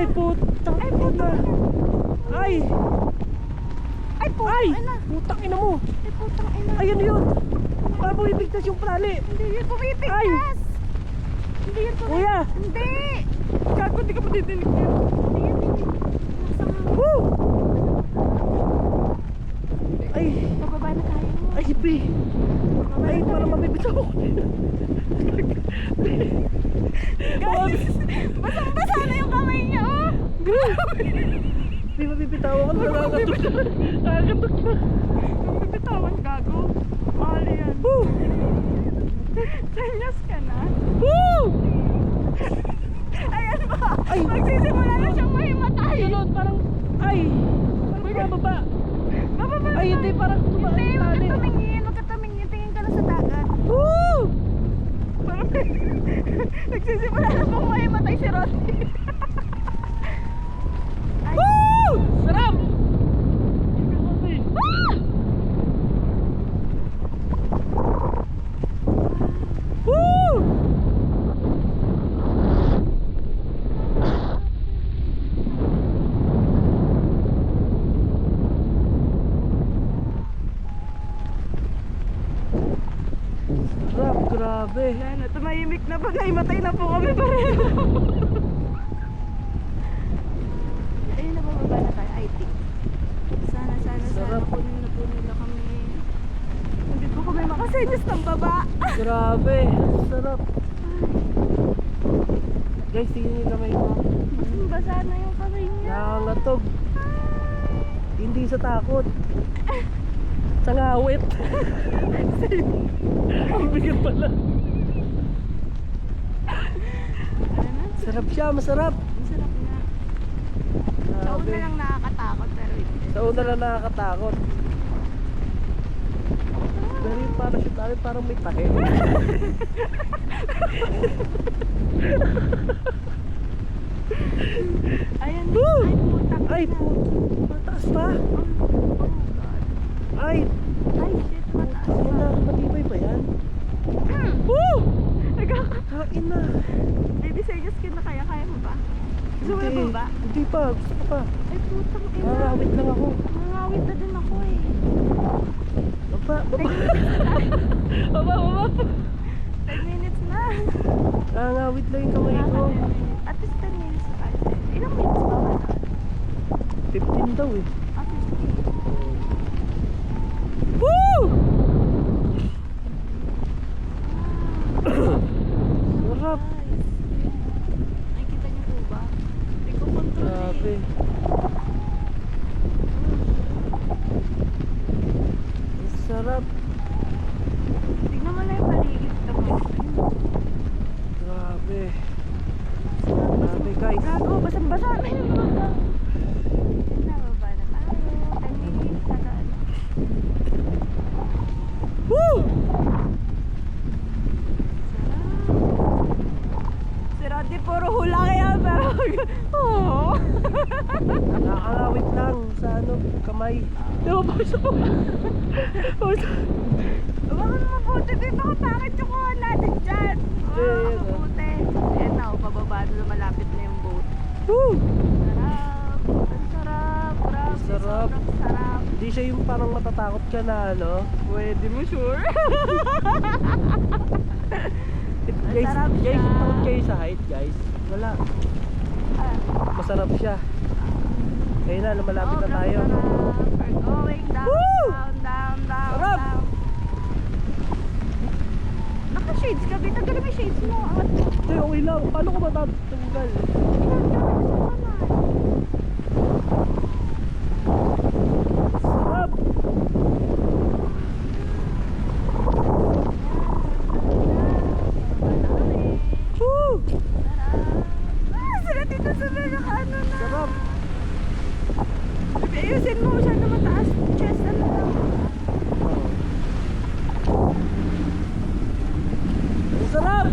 Ay putang ina. Ay. Ay putang ina. Putang ina mo. Ay putang ina. Ay ano yun? Parang bumibigtas yung prali. Hindi yun pumipigtas. Ay. Hindi yun pumipigtas. Kuya. Hindi. Gago, di ka matidinig yun. Hindi yun. Nasa nga. Woo! Ay. Pababa na tayo. Ay hippy. Ay parang mabibitaw ako. Guys, basang-basa na yung kamay niya, oh. Grabe. Hindi mabibitaw ako. Nakakatok na. Nakakatok na. Bitawan, gago. Mahal yan. Woo! Senyas ka na. Woo! Ayan ba? Ay. Magsisimula na siyang mahimatay. Sunod parang ay. Parang bababa. Bababa Ay hindi parang tumaan Hindi, yung huwag tali. ka tumingin. Huwag ka tumingin. Tingin ka na sa dagat. Woo! Parang nagsisimula na pong mahimatay si Rodney. Ay. Woo! Sarap! Ah! Woo! Sarap, grabe. Wala na, tumahimik na po. Nahimatay na po kami pareho. Ayun, nabababa na tayo, I think. Sana Sarap. kunin na po nila kami. Hindi po kami makasenyas ng baba. Grabe, ang sarap. Guys, tingnan niyo kamay ko. Basang-basa na yung kamay niya. Nakangatog. Hindi sa takot. Sa ngawit. Ang bigat pala. Ano na? Sarap siya, masarap. Ang sarap nga. Sa una Grabe. lang nakakatakot pero hindi. Sa una na nakakatakot. Pero yung parachute namin parang may tahe. Ayan. Woo! Ay, putang Ay, ina. mataas pa. Oh God. Ay, Ay, shit, mataas wala, pa. matibay ba yan? Hmm. Woo! Nagkaka- Kain na. Baby, sa inyo skin na kaya mo ba? Gusto mo na Hindi, ba? hindi pa, gusto ko pa. Ay, putang ina. Nakakawit lang ako. Nangawit na din ako eh. Baba, baba. Baba, baba. 10 minutes na. Nakakawit lang yung kamay ko. At least 10 minutes na tayo. Ilang minutes ba ka na? 15 daw eh. Ah, 15. Woo! Sarap. Guys. Nakikita niyo po ba? Hindi ko control Grabe. eh. Ang sarap. Tignan mo na yung paligid ka mo. Grabe. Grabe guys. Gago, basang-basa na yung mga gago. Yun na, baba na tayo. 10 minutes na daan. Woo! Si Roddy puro hula kaya pero oh. Nakakawit lang sa ano, kamay. Diba pa siya? Baka mabuti dito ko bakit yung kuha natin dyan. Yeah, Mabuti. Ayan na, pababa na malapit na yung boat. Woo! Sarap. Ang sarap. Grabe. Sarap. Sobrang sarap. Hindi siya yung parang matatakot ka na ano. Pwede mo sure? Guys, Masarap siya. guys, takot kayo sa height guys. Wala. Masarap siya. Kaya na, lumalapit na tayo. We're going down, Woo! down. Sarap. Naka-shades ka, Bita. Tanggalin mo yung shades mo. Angat mo. Hindi, okay lang. Paano ko matatanggal? Sarap! Woo! Sila dito sa ano na. Sarap! Ayusin mo siya na mataas. Chest, ano lang. Sarap!